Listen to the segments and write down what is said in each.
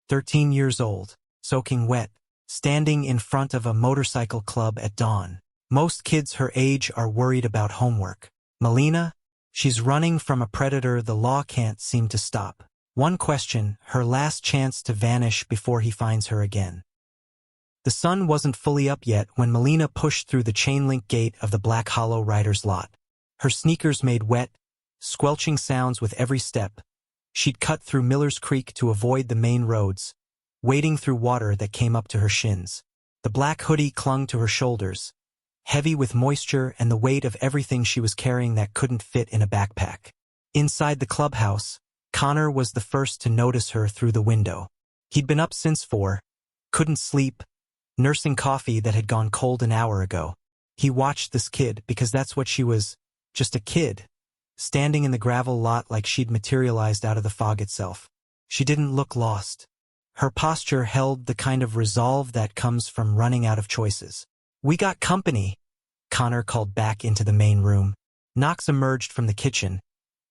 13 years old, soaking wet, standing in front of a motorcycle club at dawn. Most kids her age are worried about homework. Malena? She's running from a predator the law can't seem to stop. One question, her last chance to vanish before he finds her again. The sun wasn't fully up yet when Malena pushed through the chain-link gate of the Black Hollow Riders lot. Her sneakers made wet, squelching sounds with every step. She'd cut through Miller's Creek to avoid the main roads, wading through water that came up to her shins. The black hoodie clung to her shoulders, heavy with moisture and the weight of everything she was carrying that couldn't fit in a backpack. Inside the clubhouse, Connor was the first to notice her through the window. He'd been up since 4, couldn't sleep, nursing coffee that had gone cold an hour ago. He watched this kid because that's what she was, just a kid, standing in the gravel lot like she'd materialized out of the fog itself. She didn't look lost. Her posture held the kind of resolve that comes from running out of choices. "We got company," Connor called back into the main room. Knox emerged from the kitchen,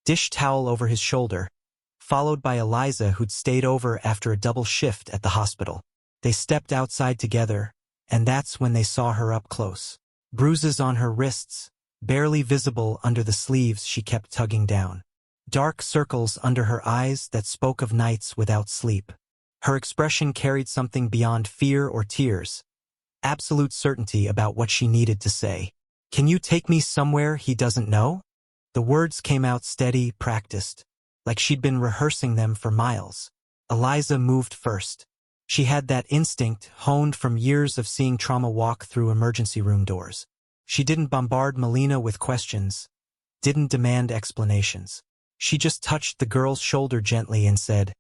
dish towel over his shoulder, followed by Eliza who'd stayed over after a double shift at the hospital. They stepped outside together, and that's when they saw her up close. Bruises on her wrists, barely visible under the sleeves she kept tugging down. Dark circles under her eyes that spoke of nights without sleep. Her expression carried something beyond fear or tears, absolute certainty about what she needed to say. "Can you take me somewhere he doesn't know?" The words came out steady, practiced, like she'd been rehearsing them for miles. Eliza moved first. She had that instinct honed from years of seeing trauma walk through emergency room doors. She didn't bombard Malena with questions, didn't demand explanations. She just touched the girl's shoulder gently and said,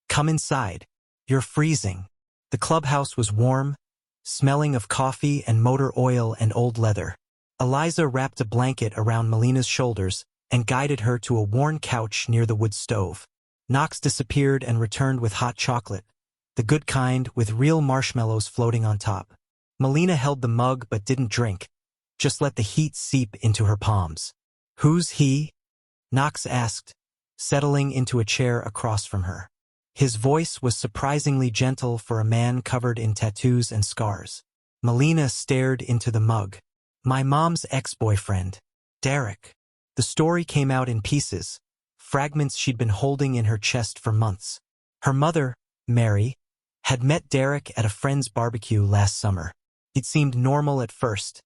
"Come inside. You're freezing." The clubhouse was warm, smelling of coffee and motor oil and old leather. Eliza wrapped a blanket around Malena's shoulders and guided her to a worn couch near the wood stove. Knox disappeared and returned with hot chocolate, the good kind with real marshmallows floating on top. Malena held the mug but didn't drink, just let the heat seep into her palms. "Who's he?" Knox asked, settling into a chair across from her. His voice was surprisingly gentle for a man covered in tattoos and scars. Malena stared into the mug. "My mom's ex-boyfriend, Derek." The story came out in pieces, fragments she'd been holding in her chest for months. Her mother, Mary, had met Derek at a friend's barbecue last summer. It seemed normal at first.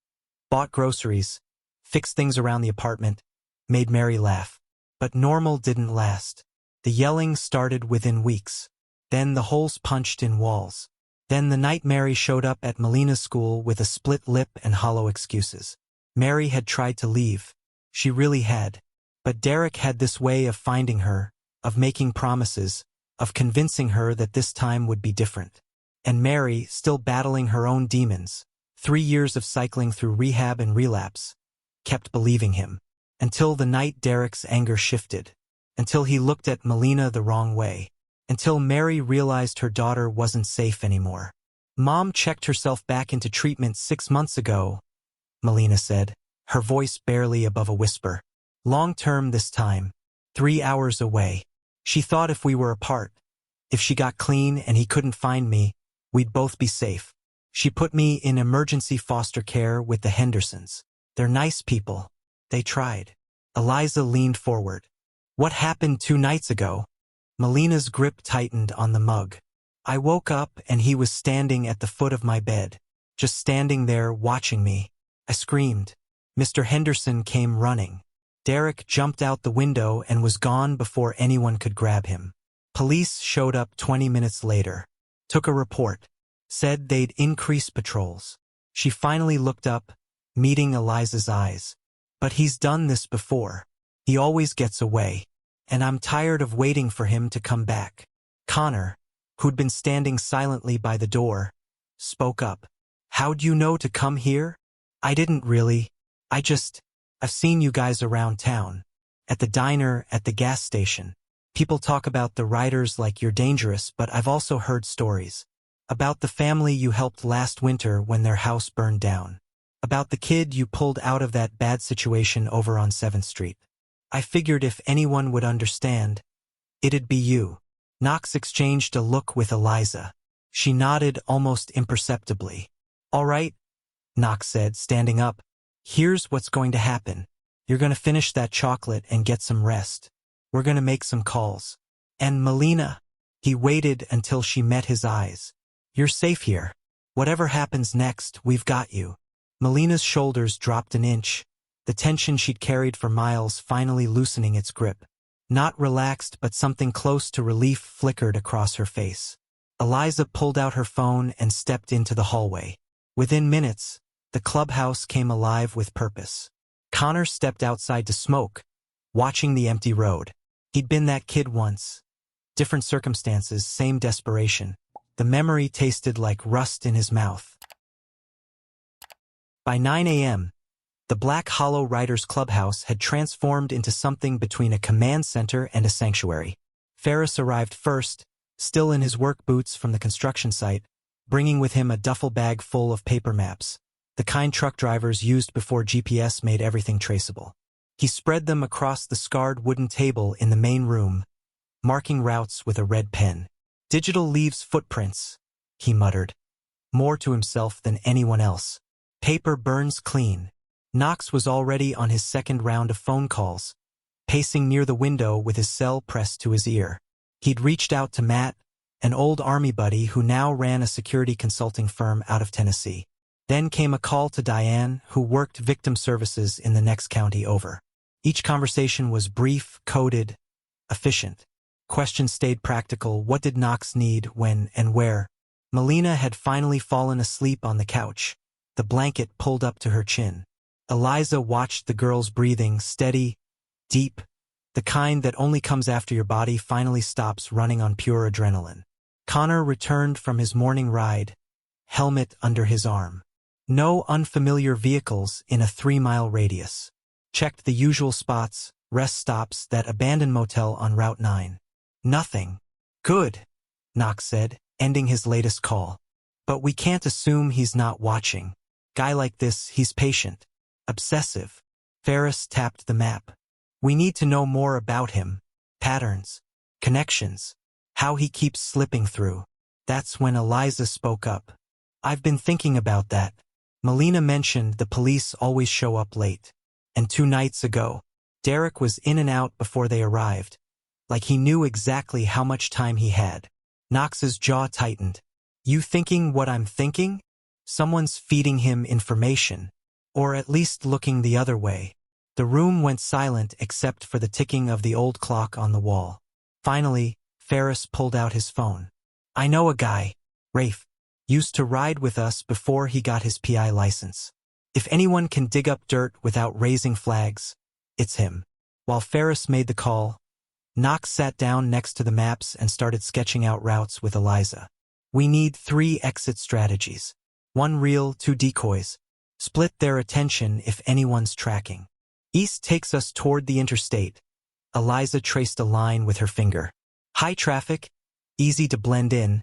Bought groceries, fixed things around the apartment, made Mary laugh. But normal didn't last. The yelling started within weeks. Then the holes punched in walls. Then the night Mary showed up at Malena's school with a split lip and hollow excuses. Mary had tried to leave. She really had. But Derek had this way of finding her, of making promises, of convincing her that this time would be different. And Mary, still battling her own demons, 3 years of cycling through rehab and relapse, kept believing him. Until the night Derek's anger shifted. Until he looked at Malena the wrong way. Until Mary realized her daughter wasn't safe anymore. "Mom checked herself back into treatment 6 months ago," Malena said, her voice barely above a whisper. "Long-term this time, 3 hours away. She thought if we were apart, if she got clean and he couldn't find me, we'd both be safe. She put me in emergency foster care with the Hendersons. They're nice people. They tried." Eliza leaned forward. "What happened 2 nights ago?" Malena's grip tightened on the mug. "I woke up and he was standing at the foot of my bed, just standing there watching me. I screamed. Mr. Henderson came running. Derek jumped out the window and was gone before anyone could grab him. Police showed up 20 minutes later. Took a report. Said they'd increase patrols." She finally looked up, meeting Eliza's eyes. "But he's done this before. He always gets away. And I'm tired of waiting for him to come back." Connor, who'd been standing silently by the door, spoke up. "How'd you know to come here?" "I didn't really. I've seen you guys around town. At the diner, at the gas station. People talk about the riders like you're dangerous, but I've also heard stories. About the family you helped last winter when their house burned down. About the kid you pulled out of that bad situation over on 7th Street. I figured if anyone would understand, it'd be you." Knox exchanged a look with Eliza. She nodded almost imperceptibly. All right, Knox said, standing up. Here's what's going to happen. You're going to finish that chocolate and get some rest. We're going to make some calls. And Malena, he waited until she met his eyes. You're safe here. Whatever happens next, we've got you. Malena's shoulders dropped an inch, the tension she'd carried for miles finally loosening its grip. Not relaxed, but something close to relief flickered across her face. Eliza pulled out her phone and stepped into the hallway. Within minutes, the clubhouse came alive with purpose. Connor stepped outside to smoke, watching the empty road. He'd been that kid once. Different circumstances, same desperation. The memory tasted like rust in his mouth. By 9 a.m., the Black Hollow Riders Clubhouse had transformed into something between a command center and a sanctuary. Ferris arrived first, still in his work boots from the construction site, bringing with him a duffel bag full of paper maps, the kind truck drivers used before GPS made everything traceable. He spread them across the scarred wooden table in the main room, marking routes with a red pen. Digital leaves footprints, he muttered, more to himself than anyone else. Paper burns clean. Knox was already on his second round of phone calls, pacing near the window with his cell pressed to his ear. He'd reached out to Matt, an old army buddy who now ran a security consulting firm out of Tennessee. Then came a call to Diane, who worked victim services in the next county over. Each conversation was brief, coded, efficient. Questions stayed practical. What did Knox need, when, and where? Malena had finally fallen asleep on the couch, the blanket pulled up to her chin. Eliza watched the girl's breathing, steady, deep, the kind that only comes after your body finally stops running on pure adrenaline. Connor returned from his morning ride, helmet under his arm. No unfamiliar vehicles in a 3-mile radius. Checked the usual spots, rest stops, that abandoned motel on Route 9. Nothing. Good, Knox said, ending his latest call. But we can't assume he's not watching. Guy like this, he's patient. Obsessive. Ferris tapped the map. We need to know more about him. Patterns. Connections. How he keeps slipping through. That's when Eliza spoke up. I've been thinking about that. Malena mentioned the police always show up late. And 2 nights ago, Derek was in and out before they arrived. Like he knew exactly how much time he had. Knox's jaw tightened. You thinking what I'm thinking? Someone's feeding him information. Or at least looking the other way. The room went silent except for the ticking of the old clock on the wall. Finally, Ferris pulled out his phone. I know a guy, Rafe, used to ride with us before he got his PI license. If anyone can dig up dirt without raising flags, it's him. While Ferris made the call, Knox sat down next to the maps and started sketching out routes with Eliza. We need 3 exit strategies. 1 real, 2 decoys. Split their attention if anyone's tracking. East takes us toward the interstate. Eliza traced a line with her finger. High traffic, easy to blend in,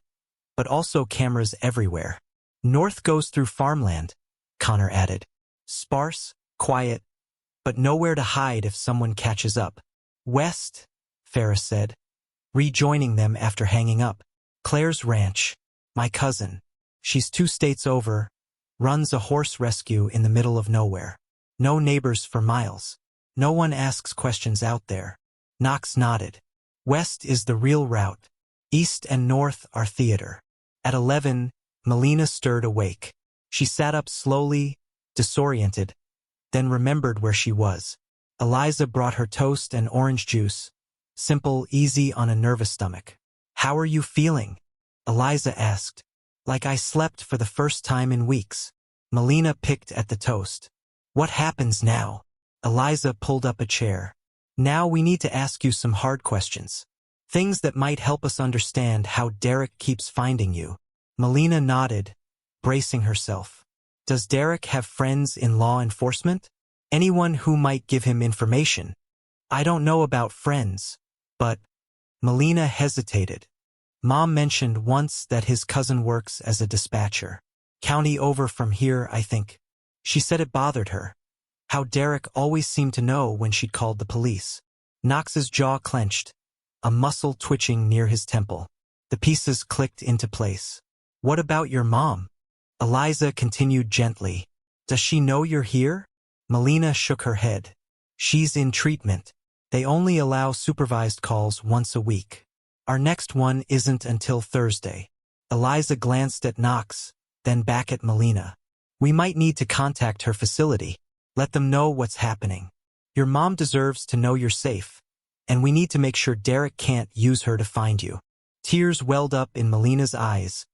but also cameras everywhere. North goes through farmland, Connor added. Sparse, quiet, but nowhere to hide if someone catches up. West, Ferris said, rejoining them after hanging up. Claire's ranch, my cousin. She's 2 states over, runs a horse rescue in the middle of nowhere. No neighbors for miles. No one asks questions out there. Knox nodded. West is the real route. East and north are theater. At 11, Malena stirred awake. She sat up slowly, disoriented, then remembered where she was. Eliza brought her toast and orange juice. Simple, easy on a nervous stomach. How are you feeling? Eliza asked. Like I slept for the first time in weeks. Malena picked at the toast. What happens now? Eliza pulled up a chair. Now we need to ask you some hard questions. Things that might help us understand how Derek keeps finding you. Malena nodded, bracing herself. Does Derek have friends in law enforcement? Anyone who might give him information? I don't know about friends, but... Malena hesitated. Mom mentioned once that his cousin works as a dispatcher. County over from here, I think. She said it bothered her. How Derek always seemed to know when she'd called the police. Knox's jaw clenched. a muscle twitching near his temple. The pieces clicked into place. "What about your mom?" Eliza continued gently. "Does she know you're here?" Malena shook her head. "She's in treatment. They only allow supervised calls once a week. Our next one isn't until Thursday." Eliza glanced at Knox, then back at Malena. "We might need to contact her facility. Let them know what's happening. Your mom deserves to know you're safe, and we need to make sure Derek can't use her to find you." Tears welled up in Malena's eyes,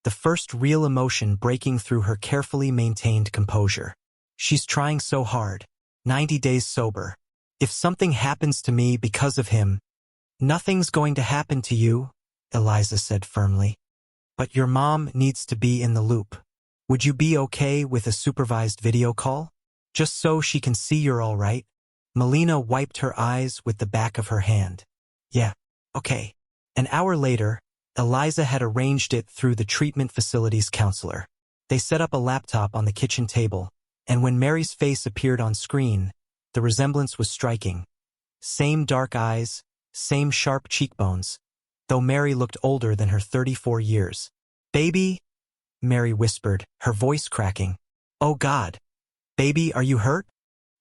the first real emotion breaking through her carefully maintained composure. She's trying so hard. 90 days sober. "If something happens to me because of him, nothing's going to happen to you," Eliza said firmly. "But your mom needs to be in the loop. Would you be okay with a supervised video call? Just so she can see you're all right?" Malena wiped her eyes with the back of her hand. "Yeah, okay." An hour later, Eliza had arranged it through the treatment facility's counselor. They set up a laptop on the kitchen table, and when Mary's face appeared on screen, the resemblance was striking. Same dark eyes, same sharp cheekbones, though Mary looked older than her 34 years. "Baby," Mary whispered, her voice cracking. "Oh God. Baby, are you hurt?"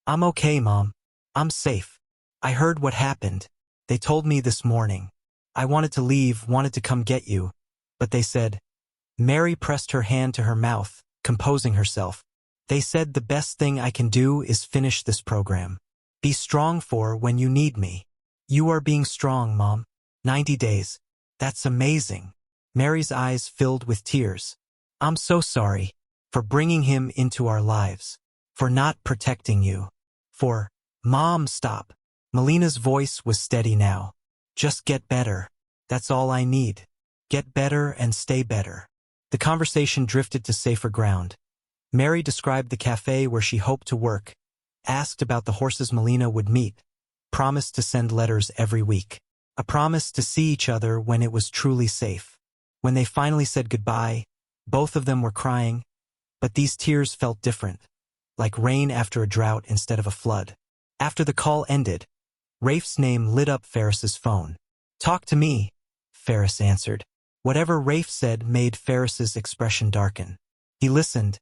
"I'm okay, Mom. I'm safe. I heard what happened. They told me this morning. I wanted to leave, wanted to come get you, but they said—" Mary pressed her hand to her mouth, composing herself. "They said the best thing I can do is finish this program. Be strong for when you need me." "You are being strong, Mom. 90 days. That's amazing." Mary's eyes filled with tears. "I'm so sorry for bringing him into our lives, for not protecting you, for—" "Mom, stop." Malena's voice was steady now. "Just get better. That's all I need. Get better and stay better." The conversation drifted to safer ground. Mary described the cafe where she hoped to work, asked about the horses Malena would meet, promised to send letters every week. A promise to see each other when it was truly safe. When they finally said goodbye, both of them were crying, but these tears felt different, like rain after a drought instead of a flood. After the call ended, Rafe's name lit up Ferris's phone. "Talk to me," Ferris answered. Whatever Rafe said made Ferris's expression darken. He listened,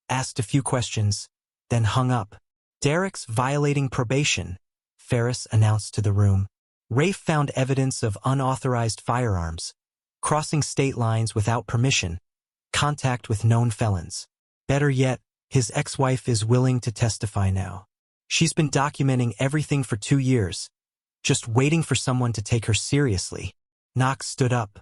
asked a few questions, then hung up. "Derek's violating probation," Ferris announced to the room. Rafe found evidence of unauthorized firearms, crossing state lines without permission, contact with known felons. Better yet, his ex-wife is willing to testify now. She's been documenting everything for 2 years, just waiting for someone to take her seriously. Knox stood up.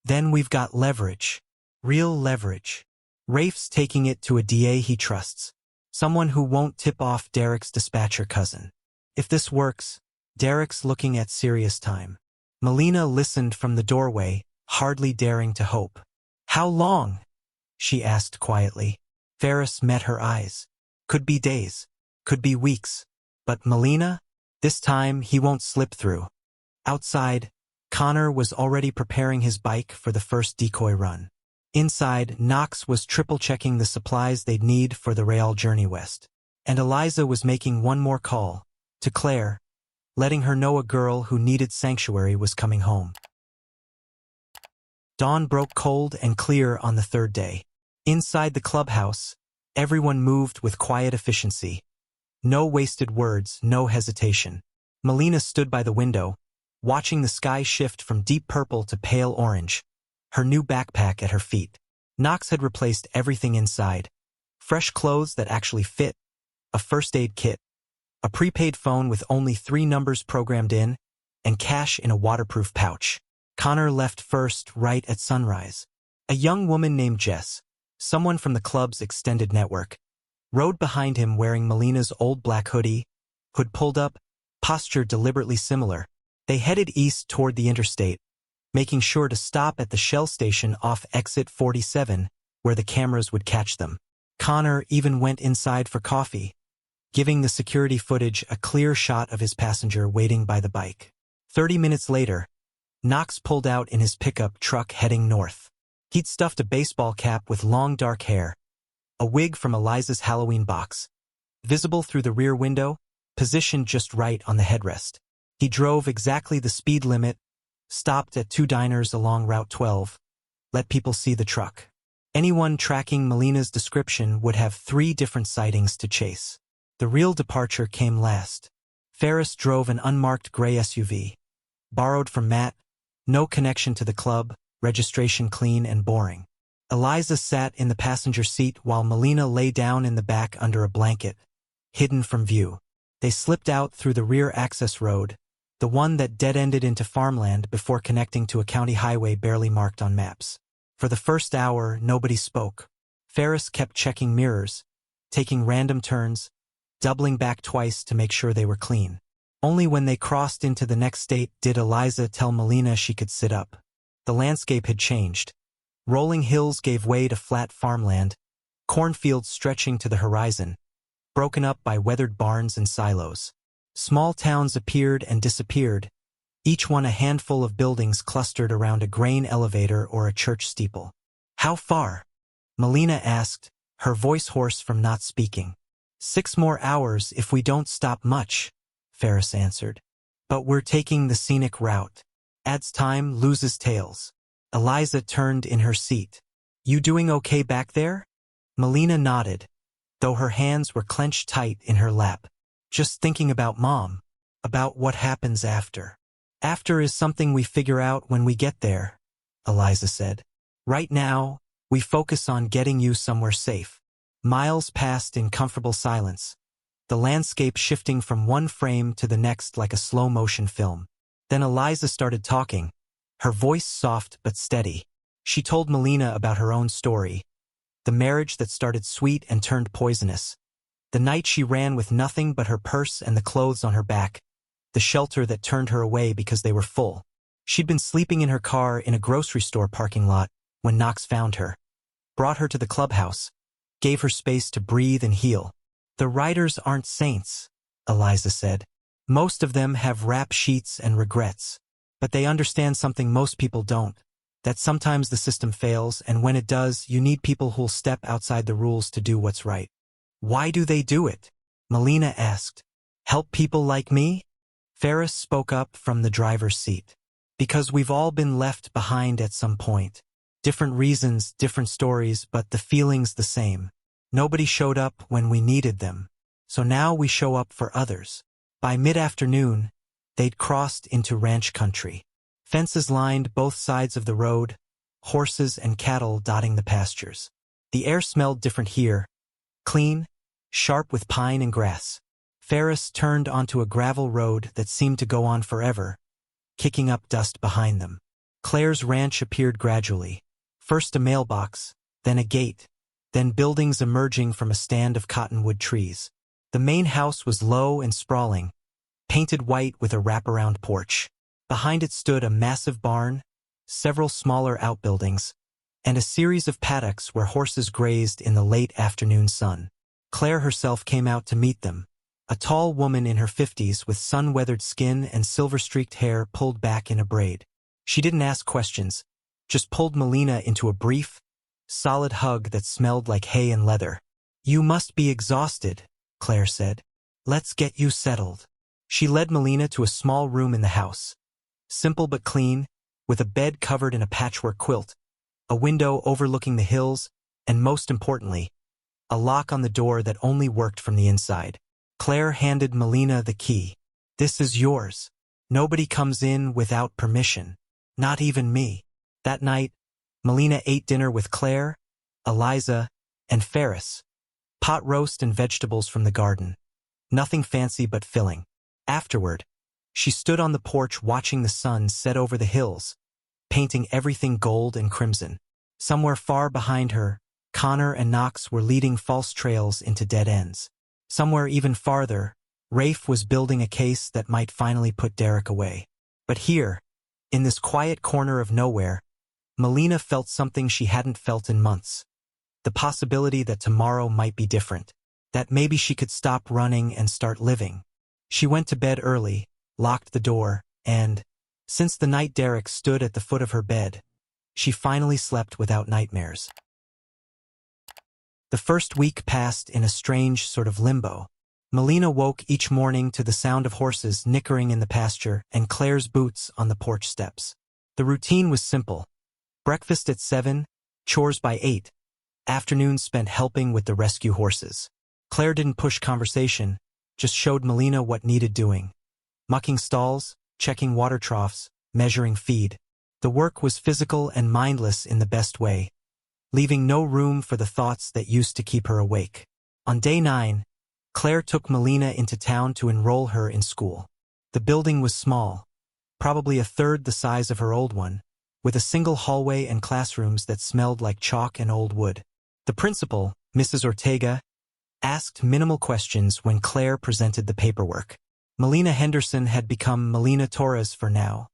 "Then we've got leverage. Real leverage. Rafe's taking it to a DA he trusts, someone who won't tip off Derek's dispatcher cousin. If this works, Derek's looking at serious time." Malena listened from the doorway, hardly daring to hope. "How long?" she asked quietly. Ferris met her eyes. "Could be days. Could be weeks. But Malena, this time he won't slip through." Outside, Connor was already preparing his bike for the first decoy run. Inside, Knox was triple-checking the supplies they'd need for the rail journey west. And Eliza was making one more call, to Claire, letting her know a girl who needed sanctuary was coming home. Dawn broke cold and clear on the third day. Inside the clubhouse, everyone moved with quiet efficiency. No wasted words, no hesitation. Malena stood by the window, watching the sky shift from deep purple to pale orange, her new backpack at her feet. Knox had replaced everything inside. Fresh clothes that actually fit, a first aid kit, a prepaid phone with only 3 numbers programmed in, and cash in a waterproof pouch. Connor left first, right at sunrise. A young woman named Jess, someone from the club's extended network, rode behind him wearing Malena's old black hoodie, hood pulled up, posture deliberately similar. They headed east toward the interstate, making sure to stop at the Shell station off exit 47, where the cameras would catch them. Connor even went inside for coffee, giving the security footage a clear shot of his passenger waiting by the bike. 30 minutes later, Knox pulled out in his pickup truck heading north. He'd stuffed a baseball cap with long dark hair, a wig from Eliza's Halloween box, visible through the rear window, positioned just right on the headrest. He drove exactly the speed limit, Stopped at 2 diners along Route 12. Let people see the truck. Anyone tracking Malena's description would have 3 different sightings to chase. The real departure came last. Ferris drove an unmarked gray SUV. Borrowed from Matt. No connection to the club, registration clean and boring. Eliza sat in the passenger seat while Malena lay down in the back under a blanket, hidden from view. They slipped out through the rear access road, the one that dead-ended into farmland before connecting to a county highway barely marked on maps. For the first hour, nobody spoke. Ferris kept checking mirrors, taking random turns, doubling back twice to make sure they were clean. Only when they crossed into the next state did Eliza tell Malena she could sit up. The landscape had changed. Rolling hills gave way to flat farmland, cornfields stretching to the horizon, broken up by weathered barns and silos. Small towns appeared and disappeared, each one a handful of buildings clustered around a grain elevator or a church steeple. "How far?" Malena asked, her voice hoarse from not speaking. 6 more hours if we don't stop much," Ferris answered. "But we're taking the scenic route. Adds time, loses tails." Eliza turned in her seat. "You doing okay back there?" Malena nodded, though her hands were clenched tight in her lap. "Just thinking about Mom, about what happens after." "After is something we figure out when we get there," Eliza said. "Right now, we focus on getting you somewhere safe." Miles passed in comfortable silence, the landscape shifting from one frame to the next like a slow-motion film. Then Eliza started talking, her voice soft but steady. She told Malena about her own story, the marriage that started sweet and turned poisonous, the night she ran with nothing but her purse and the clothes on her back, the shelter that turned her away because they were full. She'd been sleeping in her car in a grocery store parking lot when Knox found her, brought her to the clubhouse, gave her space to breathe and heal. "The writers aren't saints," Eliza said. "Most of them have rap sheets and regrets. But they understand something most people don't, that sometimes the system fails, and when it does, you need people who'll step outside the rules to do what's right." "Why do they do it?" Malena asked. "Help people like me?" Ferris spoke up from the driver's seat. "Because we've all been left behind at some point. Different reasons, different stories, but the feeling's the same. Nobody showed up when we needed them. So now we show up for others." By mid-afternoon, they'd crossed into ranch country. Fences lined both sides of the road, horses and cattle dotting the pastures. The air smelled different here, clean, sharp with pine and grass. Ferris turned onto a gravel road that seemed to go on forever, kicking up dust behind them. Claire's ranch appeared gradually. First a mailbox, then a gate, then buildings emerging from a stand of cottonwood trees. The main house was low and sprawling, painted white with a wraparound porch. Behind it stood a massive barn, several smaller outbuildings, and a series of paddocks where horses grazed in the late afternoon sun. Claire herself came out to meet them, a tall woman in her 50s with sun-weathered skin and silver-streaked hair pulled back in a braid. She didn't ask questions, just pulled Malena into a brief, solid hug that smelled like hay and leather. "You must be exhausted," Claire said. "Let's get you settled." She led Malena to a small room in the house. Simple but clean, with a bed covered in a patchwork quilt, a window overlooking the hills, and most importantly, a lock on the door that only worked from the inside. Claire handed Malena the key. "This is yours. Nobody comes in without permission. Not even me." That night, Malena ate dinner with Claire, Eliza, and Ferris. Pot roast and vegetables from the garden. Nothing fancy but filling. Afterward, she stood on the porch watching the sun set over the hills, painting everything gold and crimson. Somewhere far behind her, Connor and Knox were leading false trails into dead ends. Somewhere even farther, Rafe was building a case that might finally put Derek away. But here, in this quiet corner of nowhere, Malena felt something she hadn't felt in months. The possibility that tomorrow might be different. That maybe she could stop running and start living. She went to bed early, locked the door, and, since the night Derek stood at the foot of her bed, she finally slept without nightmares. The first week passed in a strange sort of limbo. Malena woke each morning to the sound of horses nickering in the pasture and Claire's boots on the porch steps. The routine was simple. Breakfast at 7, chores by 8, afternoons spent helping with the rescue horses. Claire didn't push conversation, just showed Malena what needed doing. Mucking stalls, checking water troughs, measuring feed. The work was physical and mindless in the best way, leaving no room for the thoughts that used to keep her awake. On day 9, Claire took Malena into town to enroll her in school. The building was small, probably a third the size of her old one, with a single hallway and classrooms that smelled like chalk and old wood. The principal, Mrs. Ortega, asked minimal questions when Claire presented the paperwork. Malena Henderson had become Malena Torres for now,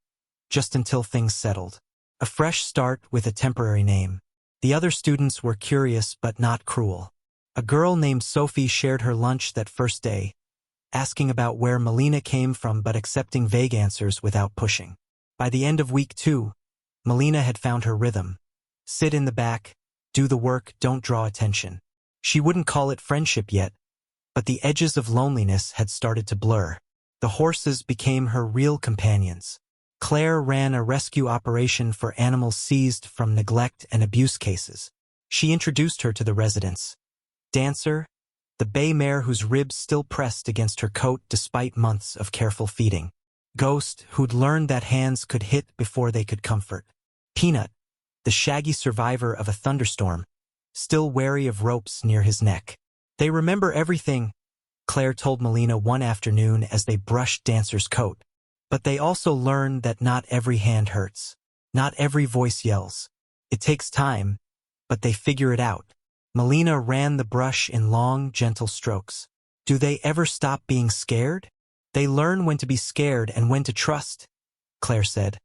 just until things settled. A fresh start with a temporary name. The other students were curious but not cruel. A girl named Sophie shared her lunch that first day, asking about where Malena came from but accepting vague answers without pushing. By the end of week 2, Malena had found her rhythm. Sit in the back, do the work, don't draw attention. She wouldn't call it friendship yet, but the edges of loneliness had started to blur. The horses became her real companions. Claire ran a rescue operation for animals seized from neglect and abuse cases. She introduced her to the residents. Dancer, the bay mare whose ribs still pressed against her coat despite months of careful feeding. Ghost, who'd learned that hands could hit before they could comfort. Peanut, the shaggy survivor of a thunderstorm, still wary of ropes near his neck. They remember everything, Claire told Malena one afternoon as they brushed Dancer's coat. But they also learn that not every hand hurts. Not every voice yells. It takes time, but they figure it out. Malena ran the brush in long, gentle strokes. Do they ever stop being scared? They learn when to be scared and when to trust, Claire said,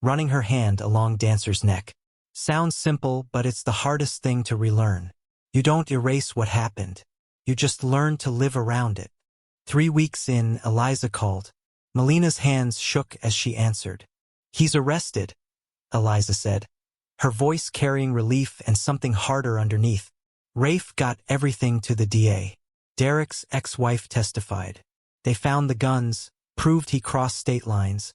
running her hand along Dancer's neck. Sounds simple, but it's the hardest thing to relearn. You don't erase what happened. You just learn to live around it. 3 weeks in, Eliza called. Malena's hands shook as she answered. He's arrested, Eliza said, her voice carrying relief and something harder underneath. Rafe got everything to the DA. Derek's ex-wife testified. They found the guns, proved he crossed state lines,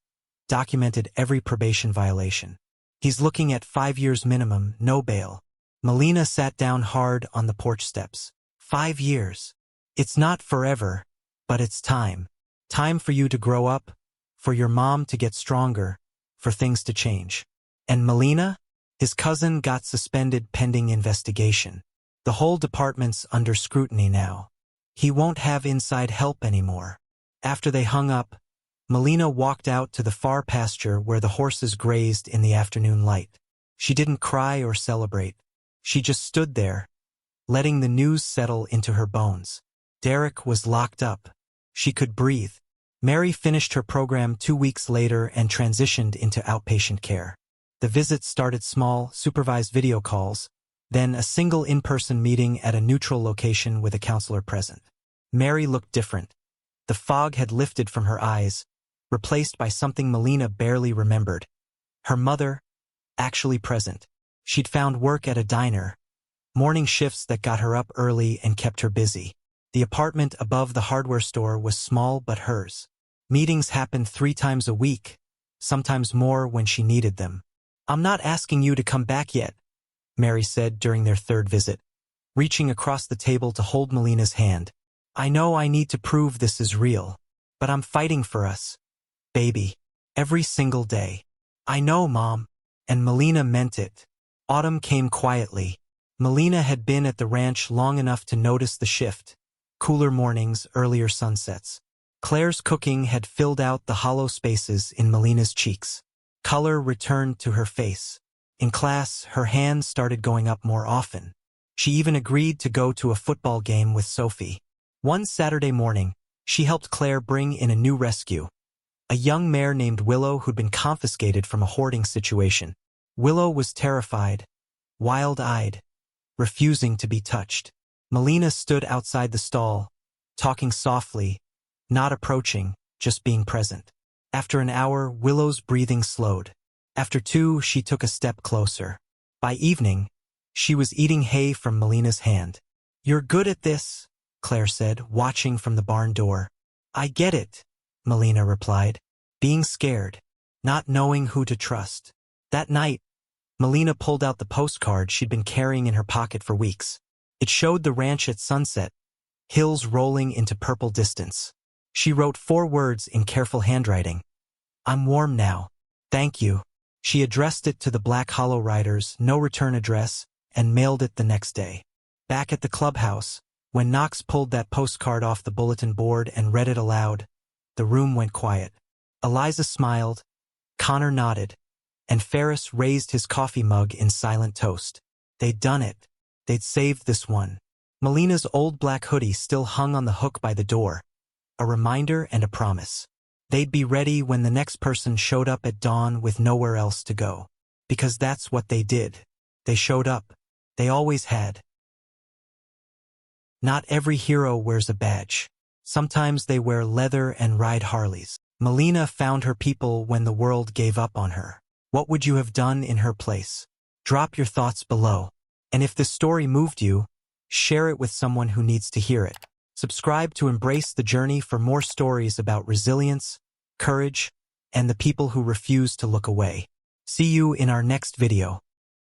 documented every probation violation. He's looking at 5 years minimum, no bail. Malena sat down hard on the porch steps. 5 years. It's not forever, but it's time. Time for you to grow up, for your mom to get stronger, for things to change. And Malena? His cousin got suspended pending investigation. The whole department's under scrutiny now. He won't have inside help anymore. After they hung up, Malena walked out to the far pasture where the horses grazed in the afternoon light. She didn't cry or celebrate. She just stood there, letting the news settle into her bones. Derek was locked up. She could breathe. Mary finished her program 2 weeks later and transitioned into outpatient care. The visits started small, supervised video calls, then a single in-person meeting at a neutral location with a counselor present. Mary looked different. The fog had lifted from her eyes, replaced by something Malena barely remembered. Her mother, actually present. She'd found work at a diner, morning shifts that got her up early and kept her busy. The apartment above the hardware store was small but hers. Meetings happened 3 times a week, sometimes more when she needed them. I'm not asking you to come back yet, Mary said during their 3rd visit, reaching across the table to hold Malena's hand. I know I need to prove this is real, but I'm fighting for us, baby, every single day. I know, Mom. And Malena meant it. Autumn came quietly. Malena had been at the ranch long enough to notice the shift. Cooler mornings, earlier sunsets. Claire's cooking had filled out the hollow spaces in Malena's cheeks. Color returned to her face. In class, her hands started going up more often. She even agreed to go to a football game with Sophie. One Saturday morning, she helped Claire bring in a new rescue. A young mare named Willow who'd been confiscated from a hoarding situation. Willow was terrified, wild-eyed, refusing to be touched. Malena stood outside the stall, talking softly, not approaching, just being present. After an hour, Willow's breathing slowed. After 2, she took a step closer. By evening, she was eating hay from Malena's hand. You're good at this, Claire said, watching from the barn door. I get it, Malena replied. Being scared, not knowing who to trust. That night, Malena pulled out the postcard she'd been carrying in her pocket for weeks. It showed the ranch at sunset, hills rolling into purple distance. She wrote 4 words in careful handwriting. "I'm warm now. Thank you." She addressed it to the Black Hollow Riders, no return address, and mailed it the next day. Back at the clubhouse, when Knox pulled that postcard off the bulletin board and read it aloud, the room went quiet. Eliza smiled, Connor nodded, and Ferris raised his coffee mug in silent toast. They'd done it. They'd saved this one. Malena's old black hoodie still hung on the hook by the door, a reminder and a promise. They'd be ready when the next person showed up at dawn with nowhere else to go. Because that's what they did. They showed up. They always had. Not every hero wears a badge. Sometimes they wear leather and ride Harleys. Malena found her people when the world gave up on her. What would you have done in her place? Drop your thoughts below. And if this story moved you, share it with someone who needs to hear it. Subscribe to Embrace the Journey for more stories about resilience, courage, and the people who refuse to look away. See you in our next video.